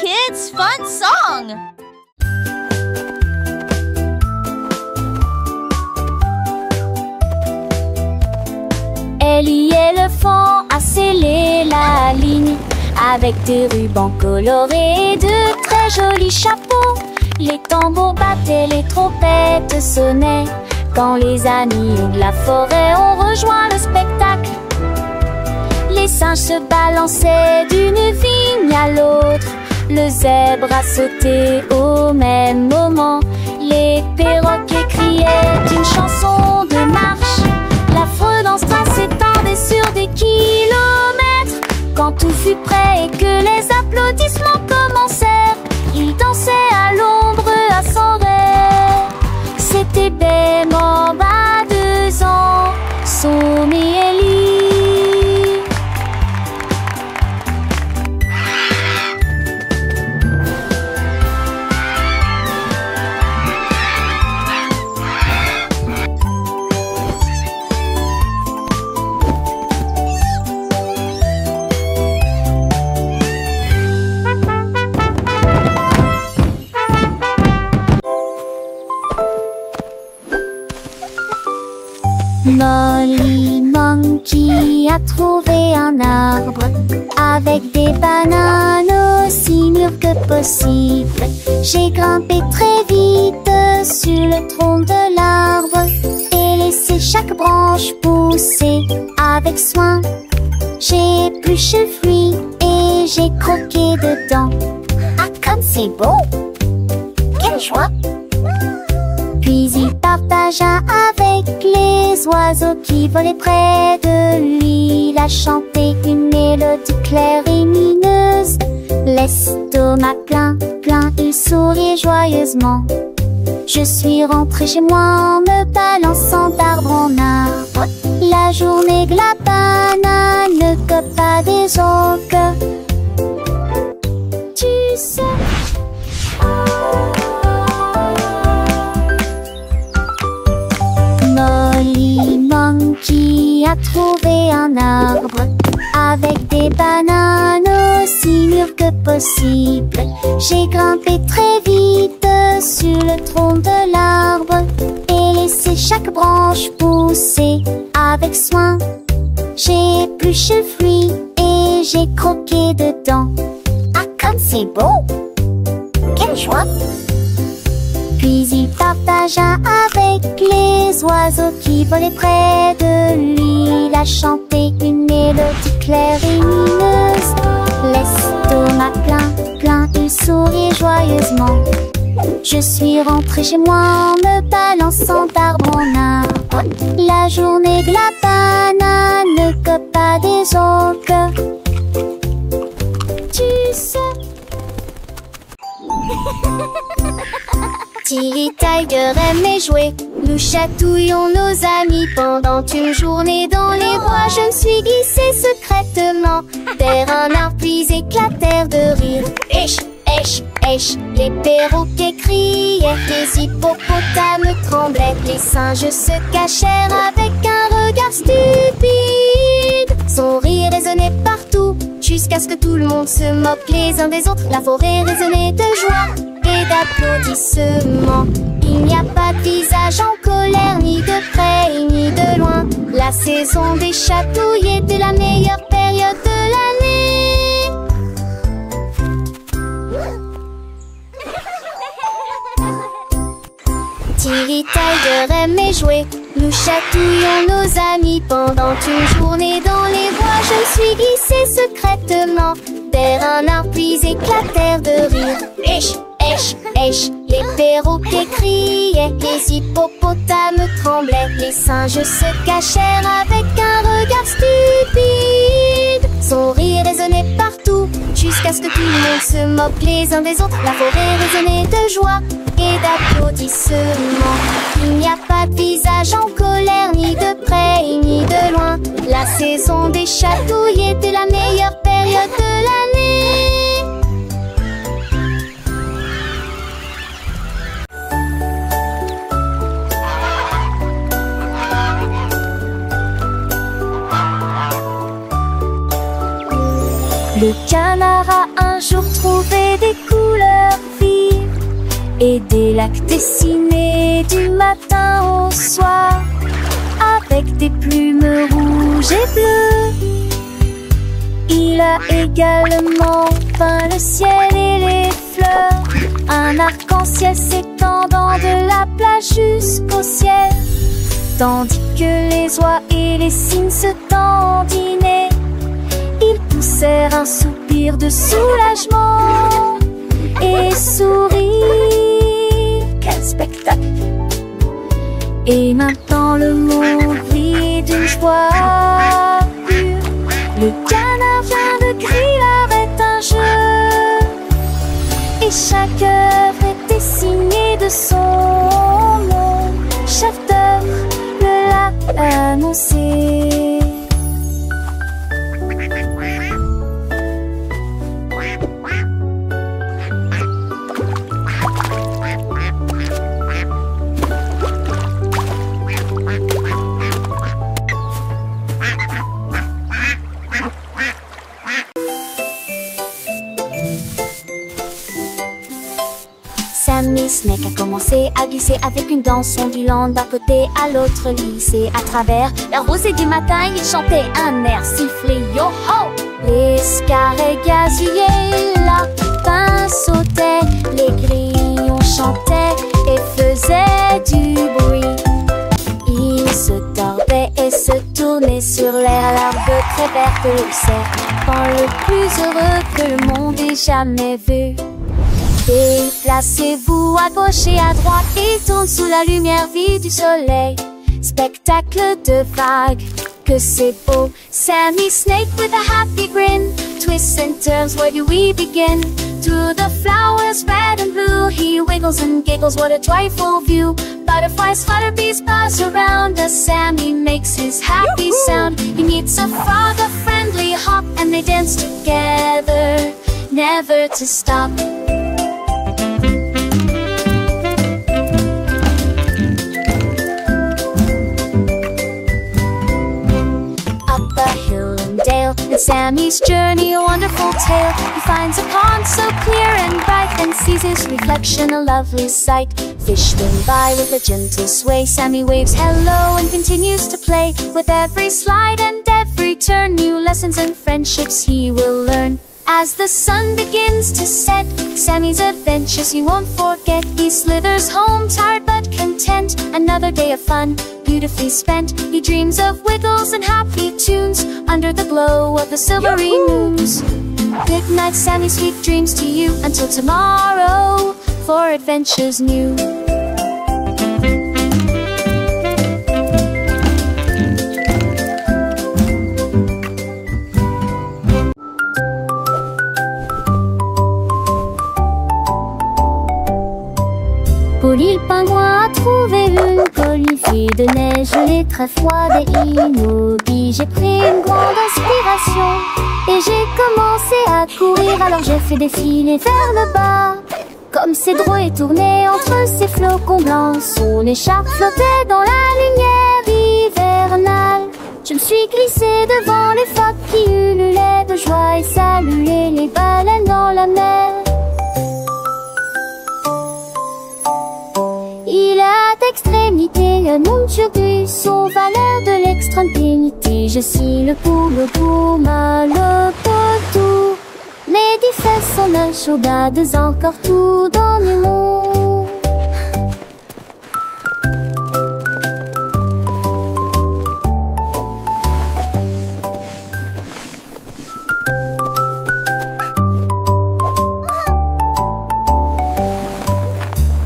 kids' fun song! Ellie éléphant a scellé la ligne avec des rubans colorés et de très jolis chapeaux. Les tambours battaient, les trompettes sonnaient quand les amis de la forêt ont rejoint le spectacle. Les singes se balançaient d'une vigne à l'autre. Le zèbre a sauté au même moment. Les perroquets criaient une chanson de marche. L'affreux dans ce train s'étendait sur des kilomètres. Quand tout fut prêt et que les applaudissements commencèrent, ils dansaient à l'ombre à son rêve. C'était Bemba à 2 ans, Somme et Ellie. Molly Monkey a trouvé un arbre avec des bananes aussi mûres que possible. J'ai grimpé très vite sur le tronc de l'arbre et laissé chaque branche pousser avec soin. J'ai épluché le fruit et j'ai croqué dedans. Ah, comme c'est beau! Quelle joie! Puis il partagea avec les oiseaux qui volaient près de lui. Il a chanté une mélodie claire et lumineuse. L'estomac plein, plein, il souriait joyeusement. Je suis rentrée chez moi en me balançant d'arbre en arbre. La journée de la banane ne cope pas des autres. Tu sais. Molly Monkey a trouvé un arbre avec des bananes aussi mûres que possible. J'ai grimpé très vite sur le tronc de l'arbre et laissé chaque branche pousser avec soin. J'ai épluché le fruit et j'ai croqué dedans. Ah, comme c'est beau! Quelle joie! Puis il partagea avec les oiseaux qui volaient près de lui. Il a chanté une mélodie claire et lumineuse. L'estomac plein, plein, il souriait joyeusement. Je suis rentrée chez moi en me balançant d'arbre en arbre. La journée de la banane ne cope pas des autres. Tu sais. Tilly Tiger aimait jouer. Nous chatouillons nos amis pendant une journée dans les bois. Je me suis glissée secrètement vers un arbre puis éclatèrent de rire. Esh, esh, esh, les perroquets criaient, les hippopotames tremblaient, les singes se cachèrent avec un regard stupide. Son rire résonnait partout jusqu'à ce que tout le monde se moque les uns des autres. La forêt résonnait de joie et d'applaudissements. Il n'y a pas de visage en colère, ni de près ni de loin. La saison des chatouilles était la meilleure période de l'année. Tilly Tiger aimait jouer. Nous chatouillons nos amis pendant une journée dans les bois. Je me suis glissée secrètement vers un arbre puis éclatèrent de rire. Esh, esh, esh, les perroquets criaient, les hippopotames tremblaient, les singes se cachèrent avec un regard stupide. Son rire résonnait partout jusqu'à ce que tout le monde se moque les uns des autres. La forêt résonnait de joie et d'applaudissements. Il n'y a pas de visage en colère, ni de près ni de loin. La saison des chatouilles était la meilleure période de l'année. Le canard a un jour trouvé des couleurs vives et des lacs dessinés du matin au soir, avec des plumes rouges et bleues. Il a également peint le ciel et les fleurs, un arc-en-ciel s'étendant de la plage jusqu'au ciel, tandis que les oies et les cygnes se dandinaient. Ils poussèrent un soupir de soulagement et sourirent. Quel spectacle! Et maintenant le monde vit d'une joie pure. Le canard vient de crier, l'art est un jeu, et chaque œuvre est dessinée de son nom. Chef d'œuvre le l'a annoncé. Sammy Snake a commencé à glisser avec une danse ondulant d'un côté à l'autre lycée. À travers la rosée du matin, il chantait un air sifflé yo-ho. Les scarets gazouillaient, la lapin sautait, les grillons chantaient et faisaient du bruit. Ils se tordaient et se tournaient sur l'air, l'arbre très verte le serpent le plus heureux que le monde ait jamais vu. Déplacez-vous à gauche et à droite, il tourne sous la lumière vive du soleil. Spectacle de vagues, que c'est beau. Sammy Snake with a happy grin twists and turns, where do we begin? Through the flowers red and blue, he wiggles and giggles, what a joyful view. Butterflies flutter, bees buzz around as Sammy makes his happy sound. He meets a frog, a friendly hop, and they dance together, never to stop. And Sammy's journey a wonderful tale. He finds a pond so clear and bright, and sees his reflection a lovely sight. Fish swim by with a gentle sway. Sammy waves hello and continues to play. With every slide and every turn, new lessons and friendships he will learn. As the sun begins to set, Sammy's adventures he won't forget. He slithers home tired but content, another day of fun beautifully spent. He dreams of wiggles and happy tunes under the glow of the silvery moons. Good night, Sammy, sweet dreams to you, until tomorrow for adventures new. Polly le pingouin a trouvé une colifée de neige gelée très froide et immobile. J'ai pris une grande inspiration et j'ai commencé à courir. Alors j'ai fait défiler vers le bas, comme ces drôles et tourné entre ces flocons blancs. Son écharpe flottait dans la lumière hivernale. Je me suis glissée devant les phoques qui ululaient de joie et saluaient les baleines dans la mer. Il a d'extrémité un nom turbus, aux valeurs de l'extrême pénité. Je suis le poule pouma, le potou. Mes 10 fesses sont un chaudades, encore tout dans le monde.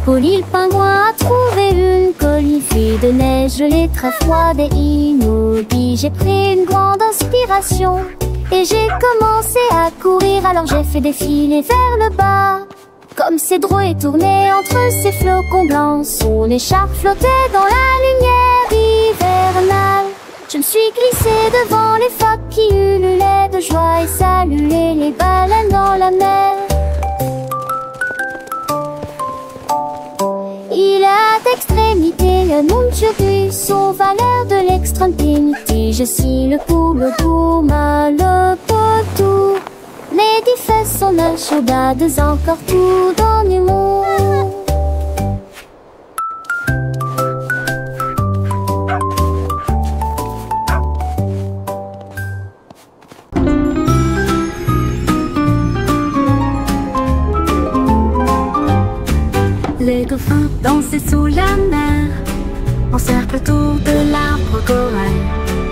Polly le pingouin a trouvé une colifée de neige gelée très froide et immobile. J'ai pris une grande inspiration et j'ai commencé à courir. Alors j'ai fait défiler vers le bas, comme ces drôles et tourné entre ces flocons blancs. Son écharpe flottait dans la lumière hivernale. Je me suis glissée devant les phoques qui ululaient de joie et saluaient les baleines dans la mer. Il a d'extrémité un nom turbus, aux valeurs de l'extrême pénité. Je suis le poule pouma, le potou. personnages soldats encore tout dans le monde. Les dauphins dansaient sous la mer, en cercle autour de l'arbre corail.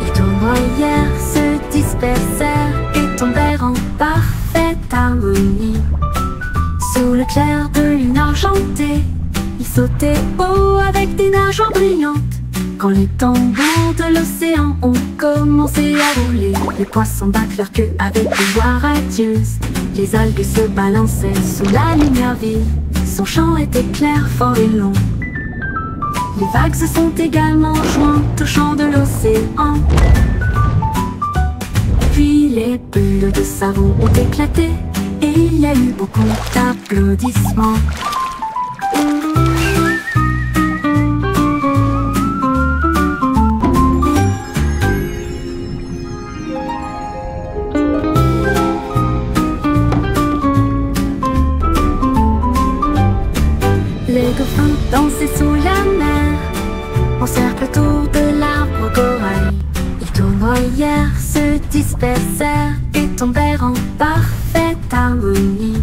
Ils tournoyèrent, se dispersèrent et tombèrent en parfaite harmonie. Sous le clair de lune argentée, ils sautaient haut avec des nageoires brillantes. Quand les tambours de l'océan ont commencé à rouler, les poissons battent leur queue avec des voix radieuses. Les algues se balançaient sous la lumière vive. Son chant était clair, fort et long. Les vagues se sont également jointes au chant de l'océan. Puis les bulles de savon ont éclaté et il y a eu beaucoup d'applaudissements. Les dauphins dansaient sous la mer, en cercle autour de l'arbre corail. Ils tournoyèrent, se dispersèrent et tombèrent en parfaite harmonie.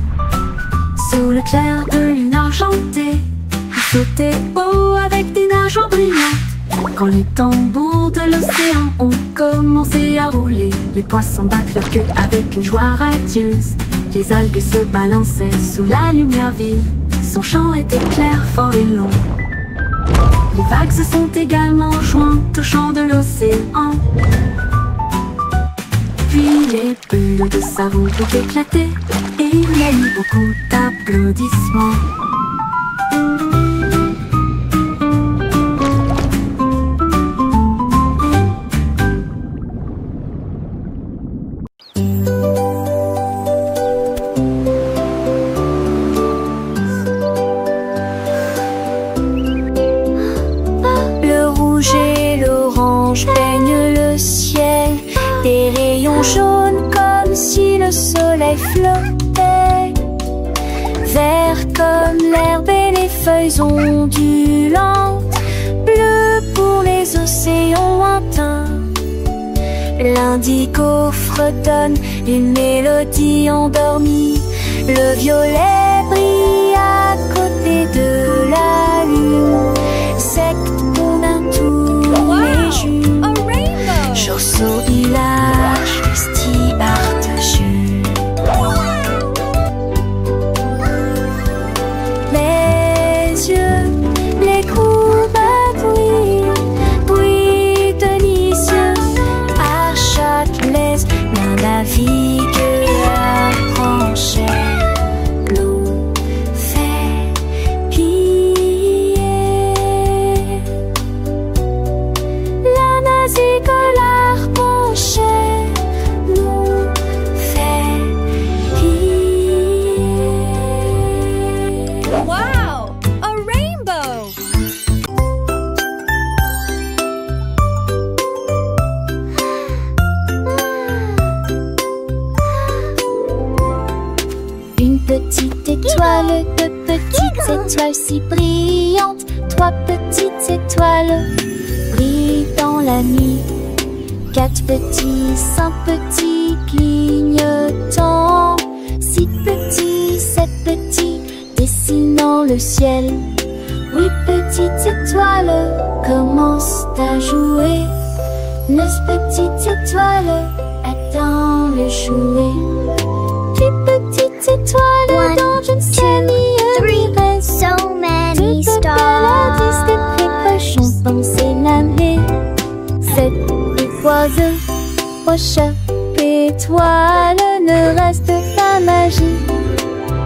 Sous le clair de lune argentée, ils sautaient haut avec des nageoires brillantes. Quand les tambours de l'océan ont commencé à rouler, les poissons battent leur queue avec une joie radieuse. Les algues se balançaient sous la lumière vive. Son chant était clair, fort et long. Les vagues se sont également jointes au chant de l'océan. Puis les bulles de savon ont éclaté et il y a eu beaucoup d'applaudissements. Peigne le ciel, des rayons jaunes comme si le soleil flottait. Vert comme l'herbe et les feuilles ondulantes, bleu pour les océans lointains. L'indigo fredonne une mélodie endormie. Le violet brille à côté de la lune. Secte pour un tour les jumes. Chausseau village, festival de Jules. Les yeux, les courbes bruit délicieux. À Châtelet, l'un navigue à Franchet. L'eau fait piller. La nazique l'arpenchait. L'eau fait piller. Wow! A rainbow! Une petite étoile, deux petites étoiles si brillantes, trois petites étoiles brillent dans la nuit. Quatre petits, cinq petits clignotants, six petits, sept petits dessinant le ciel. Huit petites étoiles commencent à jouer. Neuf petites étoiles attendent le jouet. Dix petites étoiles dans une ciel milieu. So many Toutes stars. des précochons danser l'année. Sept oiseaux, roche, étoile, ne reste pas magie.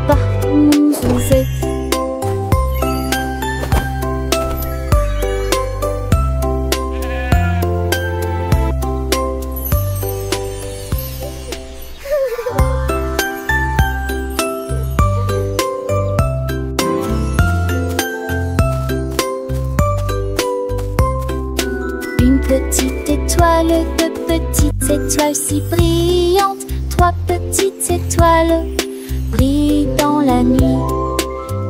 Partout où vous êtes. Une petite étoile, deux petites étoiles si brillantes, trois petites étoiles Et dans la nuit,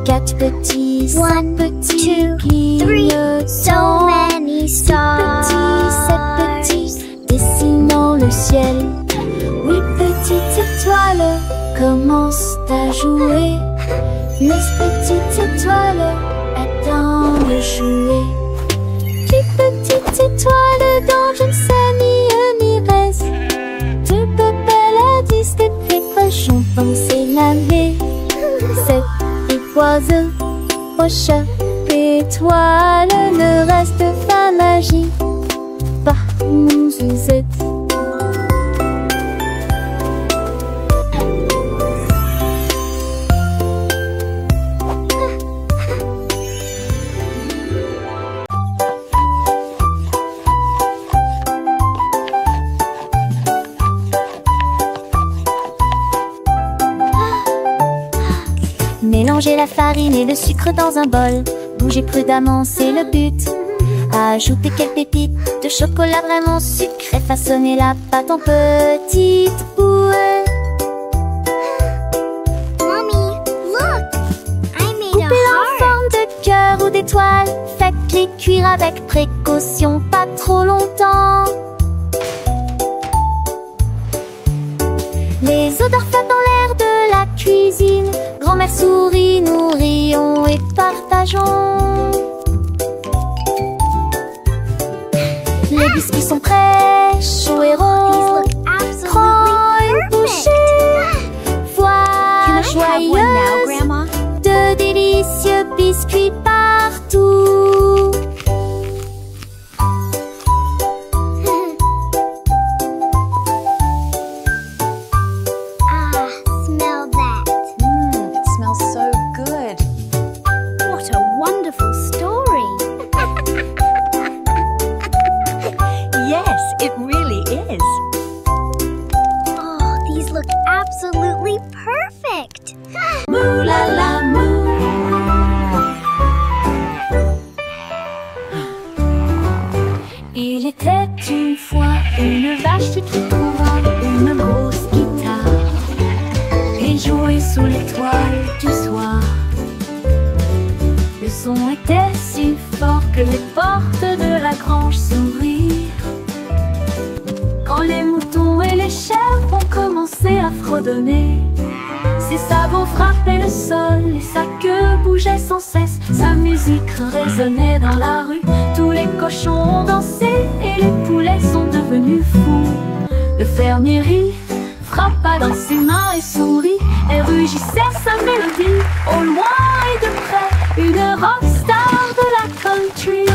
4 petits, 5 petits clignotants. So many 6 stars. petits, 7 petits, dessinant le ciel. 8 petites étoiles commencent à jouer. 9 petites étoiles attendent le jouet. 10 petites étoiles dans je ne sais ni reste. De Babel à 10 des précochons pensé laver. 7 oiseaux, au chat, étoiles, le reste pas magie. Par mon Suzette. Mélangez la farine et le sucre dans un bol. Bougez prudemment, c'est le but. Ajoutez quelques pépites de chocolat vraiment sucré. Façonnez la pâte en petites boules. Mommy, look! I made a Coupez-la en heart. forme de cœur ou d'étoile. Faites-les cuire avec précaution, pas trop longtemps. Les odeurs flottent dans l'air de la cuisine. Grand-mère sourit, nous rions et partageons. Les biscuits sont prêts, chauds et These ronds. look Prends une absolutely bouchée. perfect. Voix Can I have one now, joyeuse Grandma? de délicieux biscuits partout. Ah, smell that. It smells so good. What a wonderful story. Yes, it really is. Oh, these look absolutely perfect. Mou la la mou. Il était une fois une vache qui trouva une grosse guitare et jouait sous l'étoile du soir. Le son était si fort que les portes de la grange s'ouvrirent. Quand les moutons et les chèvres ont commencé à fredonner, ses sabots frappaient le sol et sa queue bougeait sans cesse. Sa musique résonnait dans la rue, tous les cochons ont dansé et les poulets sont devenus fous. Le fermier rit, frappa dans ses mains et sourit et rugissait sa mélodie. Au loin et de près, une rockstar de la country.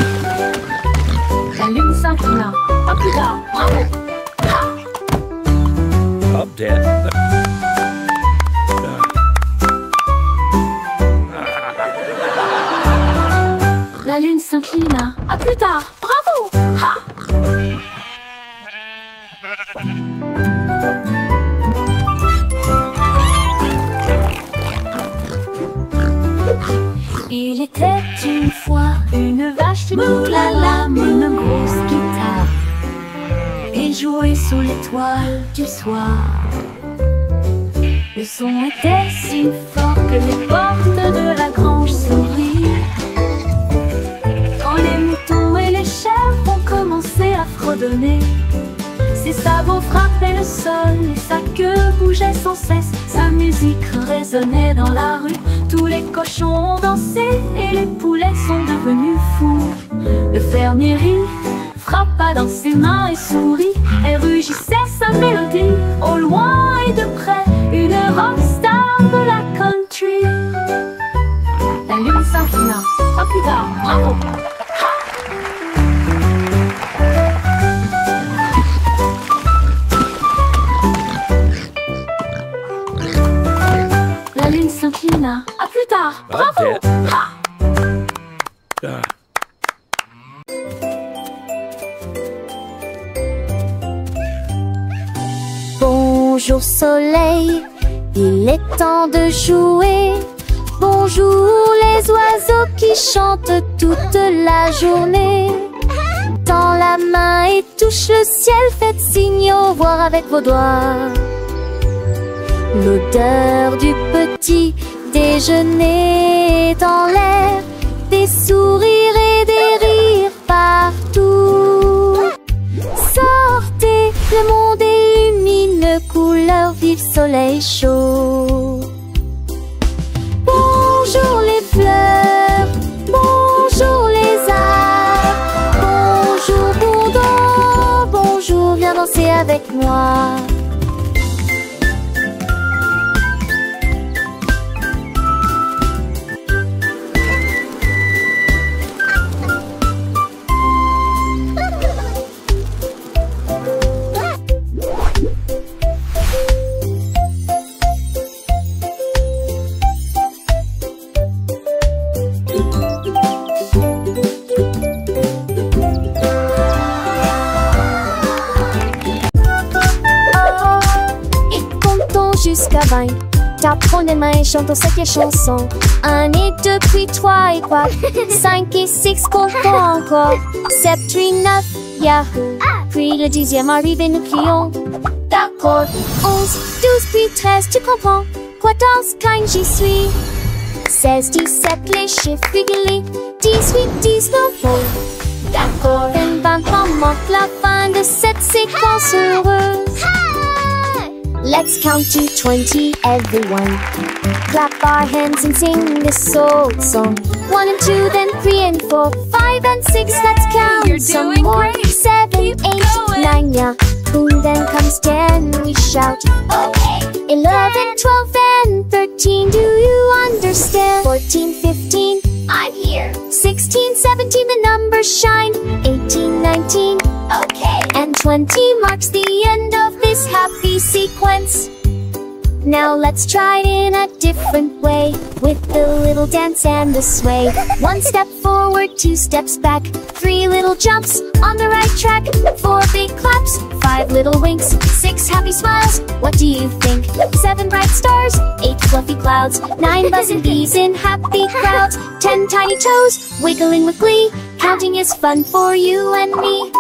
La lune s'inclina, pas plus tard, bravo! Up, Dad. La lune s'inclina, à plus tard, bravo! Ha! Il était une fois une vache moulala, une grosse guitare et jouait sous l'étoile du soir. Le son était si fort que les portes de la grange s'ouvrirent. Quand les moutons et les chèvres ont commencé à fredonner, ses sabots frappaient le sol et sa queue bougeait sans cesse. Sa musique résonnait dans la rue, tous les cochons ont dansé et les poulets sont devenus fous. Le fermier rit, frappa dans ses mains et sourit et rugissait sa mélodie. Au loin et de près, une rockstar de la country. La lune s'inclina, pas plus tard, bravo! La lune s'inclina, à plus tard, bravo! Up, Dad. Ha! Bonjour soleil, il est temps de jouer. Bonjour les oiseaux qui chantent toute la journée. Tends la main et touche le ciel, faites signe au revoir avec vos doigts. L'odeur du petit déjeuner dans l'air, des sourires et des rires partout. Sortez, le monde est lumineux, couleur vive, soleil chaud. Bonjour les fleurs, bonjour les arbres, bonjour Bourdon, bonjour, viens danser avec moi. Jusqu'à 20, t'apprends les mains et chantons cette chanson. 1 et 2, puis 3 et 4, 5 et 6, comptons encore. 7, 8, 9, yahoo. Puis le 10e arrive et nous crions. D'accord. 11, 12, puis 13, tu comprends. 14, 15, j'y suis. 16, 17, les chiffres réguliers. 18, 19, bon. D'accord. 20, manque la fin de cette séquence heureuse. Let's count to 20, everyone. Clap our hands and sing this old song. 1 and 2, then 3 and 4, 5 and 6, let's count You're some doing more. great. 7, Keep 8, going. 9, yeah. Boom, then comes 10, we shout. Okay. 11, 12, and 13, do you understand? 14, 15, I'm here. 16, 17, the numbers shine. 18, 19, okay. And 20 marks the end of this happy sequence. Now let's try it in a different way, with the little dance and the sway. 1 step forward, 2 steps back, 3 little jumps on the right track, 4 big claps, 5 little winks, 6 happy smiles. What do you think? 7 bright stars, 8 fluffy clouds, 9 buzzing bees in happy crowds, 10 tiny toes wiggling with glee. Counting is fun for you and me.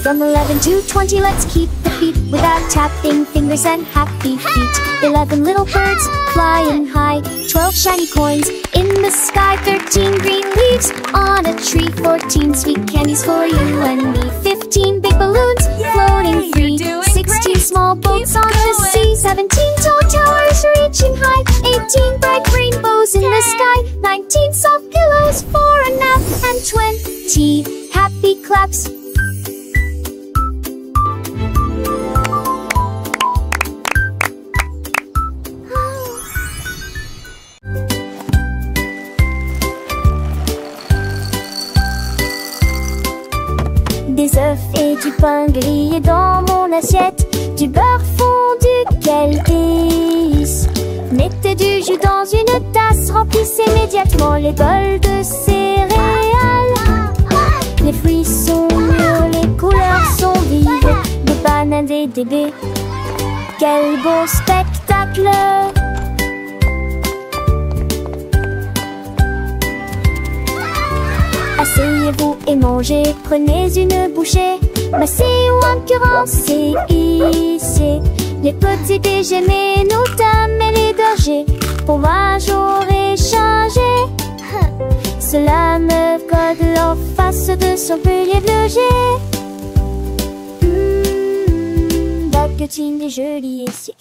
From 11 to 20, let's keep the beat without tapping fingers and happy feet. 11 little birds flying high, 12 shiny coins in the sky, 13 green leaves on a tree, 14 sweet candies for you and me, 15 big balloons floating free, 16 small boats on the sea, 17 tall towers reaching high, 18 bright rainbows in the sky, 19 soft pillows for a nap, and 20 happy claps. Des œufs et du pain grillé dans mon assiette, du beurre fondu, quel délice. Mettez du jus dans une tasse, remplissez immédiatement les bols de céréales. Les fruits sont mûrs, les couleurs sont vives, des bananes et des baies. Quel beau spectacle! Asseyez-vous et mangez, prenez une bouchée. Massez ou incurancez, hissez les petits déjeuners, nos dames et les bergers. Pour moi j'aurais changé. Cela me code en face de son brûlé bleuger. Baguetine et jolie et sick.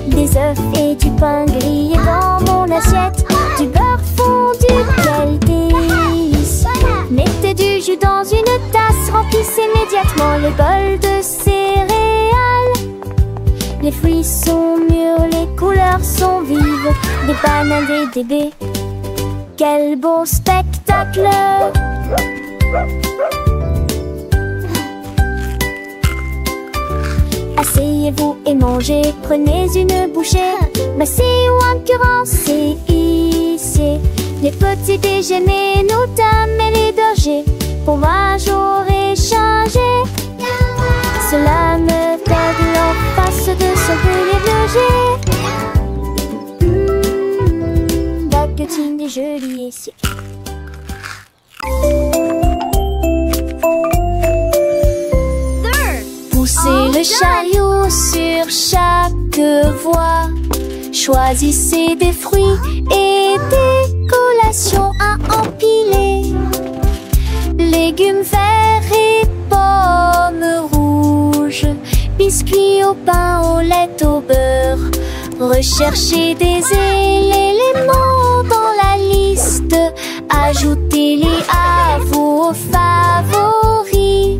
Des œufs et du pain grillé dans mon assiette, du beurre fondu, quel délice. Mettez du jus dans une tasse, remplissez immédiatement les bols de céréales. Les fruits sont mûrs, les couleurs sont vives, des bananes et des baies. Quel beau spectacle! Asseyez-vous et mangez, prenez une bouchée. Massez ou incurancez, hissez les petits déjeuners, nos dames et les bergers. Pour moi j'aurais changé. Cela me donne en face de son brûlé derniers siècles. Poussez le chariot sur chaque voie. Choisissez des fruits et des collations à empiler. Légumes verts et pommes rouges, biscuits au pain, au lait, au beurre. Recherchez des éléments dans la liste. Ajoutez-les à vos favoris.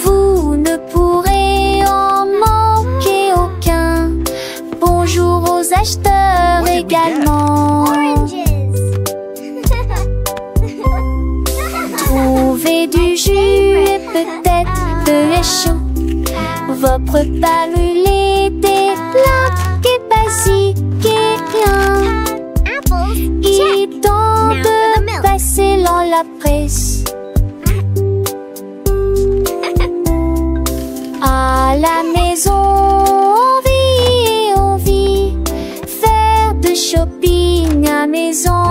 Vous ne pourrez en manquer aucun. Bonjour aux acheteurs également. Trouvez du jus et peut-être de lait chaud. Vos repas brûlés, des plats et basiques et rien. Il tente de passer dans la presse. À la maison, on vit, faire de shopping à maison,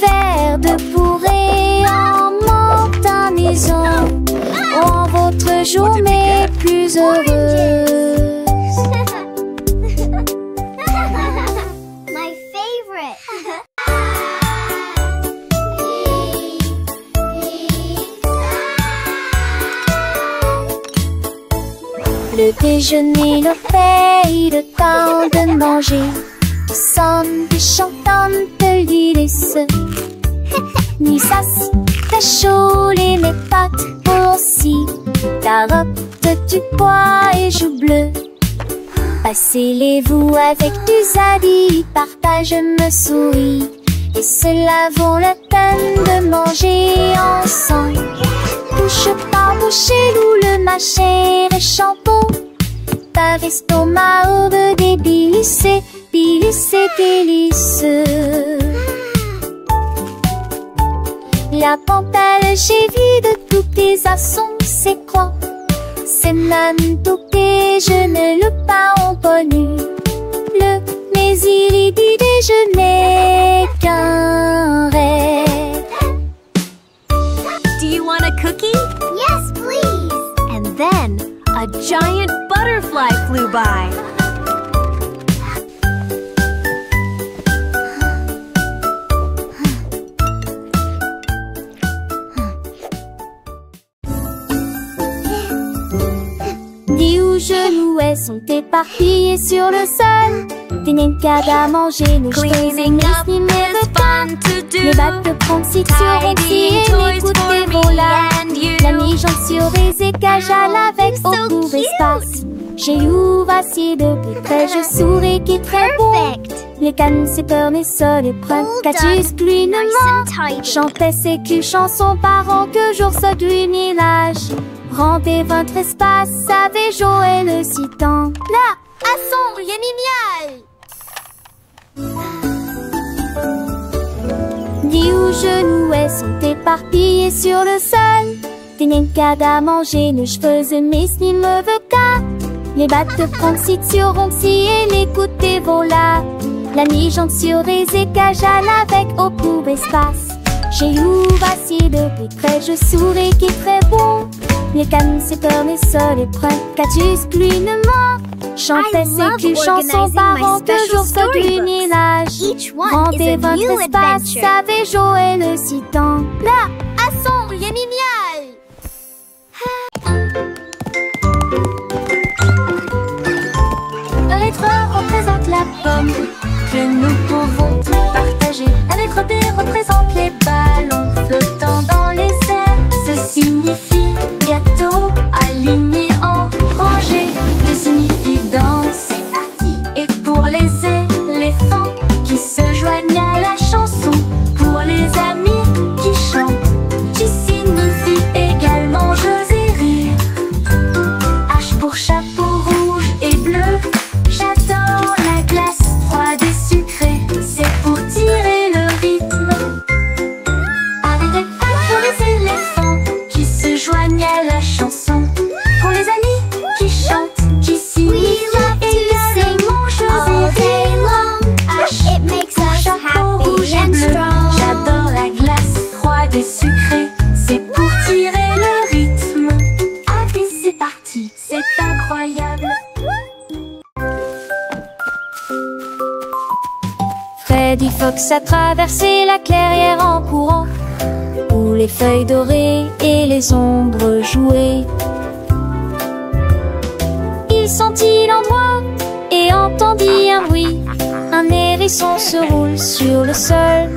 faire de bourrées en monte à maison, rend votre journée plus heureuse. My favorite. Le déjeuner, le fait, le temps de manger. Nous sommes des chantantes de l'Ulysse. Ni sas, ta chaud, les mes pâtes aussi. Carottes, du pois et joues bleues. Passez-les-vous avec du zadig, partage me souris. Et cela vaut la peine de manger ensemble. Bouche par bouche, loup le marché et shampoo. Par estomac, au beurre des délices, délices. La pantale, j'ai vu de tous tes assons, c'est quoi? C'est même tout que je ne le pas en connu. Le plaisir du déjeuner qu'un rêve. Do you want a cookie? Yes, please. And then a giant butterfly flew by. Dis où je louais sont éparpillés sur le sol. Des nincades à manger, nous Cleaning up ni is fun to do. les battes de prendre si sur on Tidying et toys l'écoute for des me volats. and you. La mi-jambe sur les écages à l'avec so au court cute. espace. J'ai ouvert si de plus près, je souris qui est très bon. Perfect. Les cannes, c'est peur, mais ça les prennent. All Catus, done. pluie, Nice and tidy. chantait ses culs chansons parents que jour ça du village. Rendez votre espace, savez Joël le citant. Là, à son génial. Dis où je louais sont éparpillés sur le sol. Des nincades à manger, nos cheveux mes ni me veut qu'à. Les battes de prendre si sur si et l'écouter vola. La mi-jambe sur les écages à l'avec au court espace. J'ai ouvert si de plus près, je souris qui est très bon. Les cannes, c'est peur, mais ça les prend. Catus, pluie, ne ment. Chantait I ses love culs chansons organizing parents my que special jour ça du storybooks. village. Each one is Rendez a votre new espace, adventure. savez Joël le citant. Là, à son génial. Rétro représente la pomme que nous pouvons partager. Avec Robé représente les ballons flottant dans les airs. Ce signifie gâteau aligné en rangée. Ce signifie danse. Et pour les éléphants qui se joignent à la chanson. Pour les amis qui chantent, qui signifie Freddy Fox a traversé la clairière en courant, où les feuilles dorées et les ombres jouaient. Il sentit l'endroit et entendit un bruit. Un hérisson se roule sur le sol.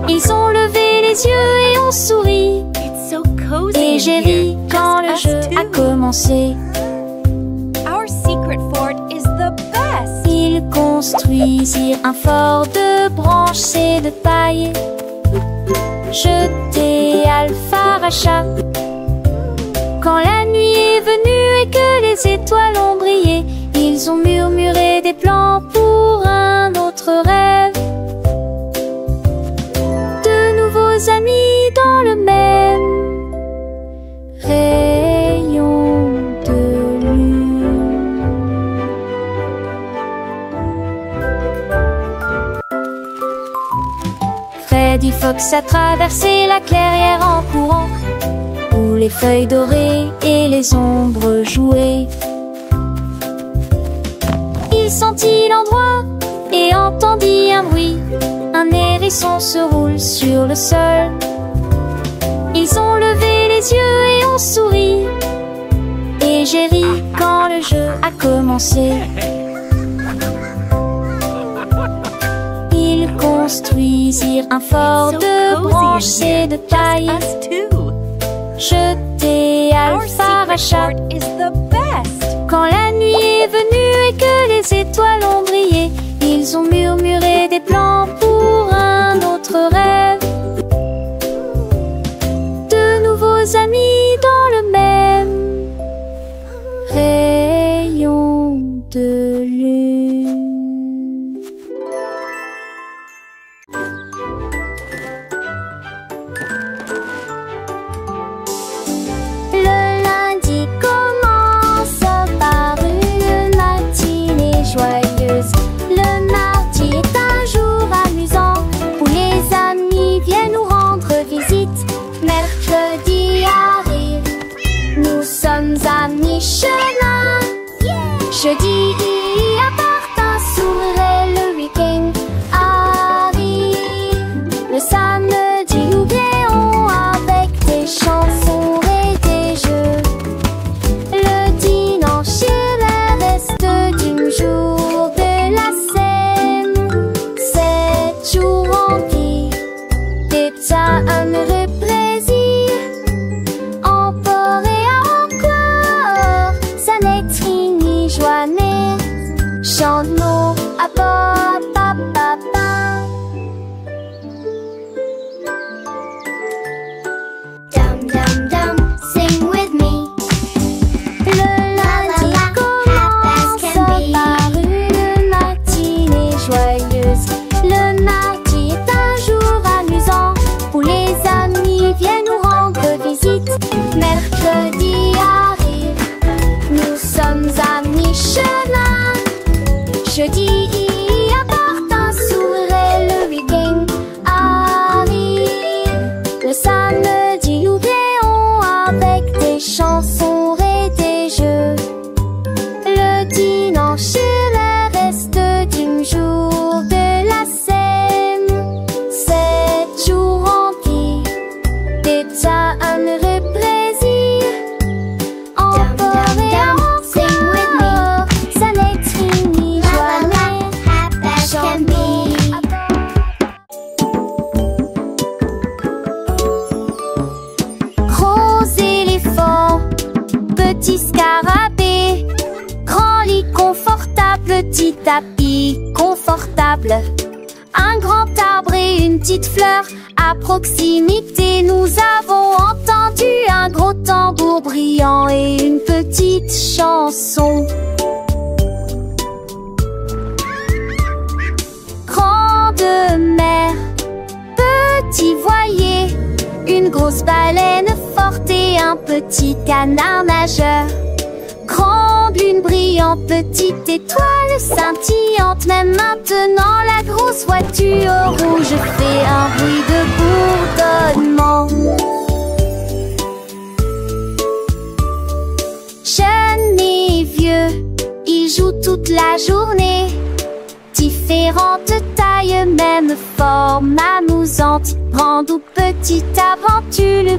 Ils ont levé les yeux et ont souri. It's so cozy Et in j'ai here, ri quand le just jeu us a two. commencé. Our secret fort is the best. Ils construisirent un fort de branches et de paille, jeté Alpharacha. Quand la nuit est venue et que les étoiles ont brillé, ils ont murmuré des plans pour un autre rêve. De nouveaux amis dans le même rayon de lune. Freddy Fox a traversé la clairière en courant, où les feuilles dorées et les ombres jouaient. Il sentit l'endroit et entendit un bruit. Un hérisson se roule sur le sol. Ils ont levé les yeux et ont souri. Et j'ai ri quand le jeu a commencé. Ils construisirent un fort So de cozy in branches here, et de just paille, us two. jeté Our secret Alpharacha. fort is the best. Quand la nuit est venue et que les étoiles ont brillé, ils ont murmuré des plans pour un autre rêve. De nouveaux amis dans le même rayon de lune. Le lundi commence par une matinée joyeuse. Le mardi est un jour amusant où les amis viennent nous rendre visite. Mercredi arrive, nous sommes à mi-chemin. Jeudi apporte un sourire et le week-end arrive. Le samedi nous créons avec des chansons et des jeux. Le dimanche est le reste du jour de la semaine. 7 jours remplis d'éternel heureux plaisir. Encore et encore, ça n'est fini journée. Chante-nous à papa papa. Dum dum dum, sing with me. Le lundi commence par une matinée joyeuse. Le mardi est un jour amusant où les amis viennent nous rendre visite. Mercredi arrive, nous sommes à mi-chemin. Jeudi apporte un sourire et le week-end arrive. Le samedi nous créons avec des chansons et des jeux. Le dimanche est le reste du jour de la semaine. 7 jours remplis d'éternel plaisir. Encore et encore, ça n'est fini journée. Chante-nous à gros éléphant, petit scarabée, grand lit confortable, petit tapis confortable, un grand arbre et une petite fleur. À proximité, nous avons entendu un gros tambour brillant et une petite chanson. Grande mer, petit voilier, une grosse baleine forte et un petit canard nageur. Grande lune brillante, petite étoile scintillante. Même maintenant la grosse voiture rouge fait un bruit de bourdonnement. Jeunes et vieux, ils jouent toute la journée. Différentes tailles, même forme amusante. Grande ou petite aventure, le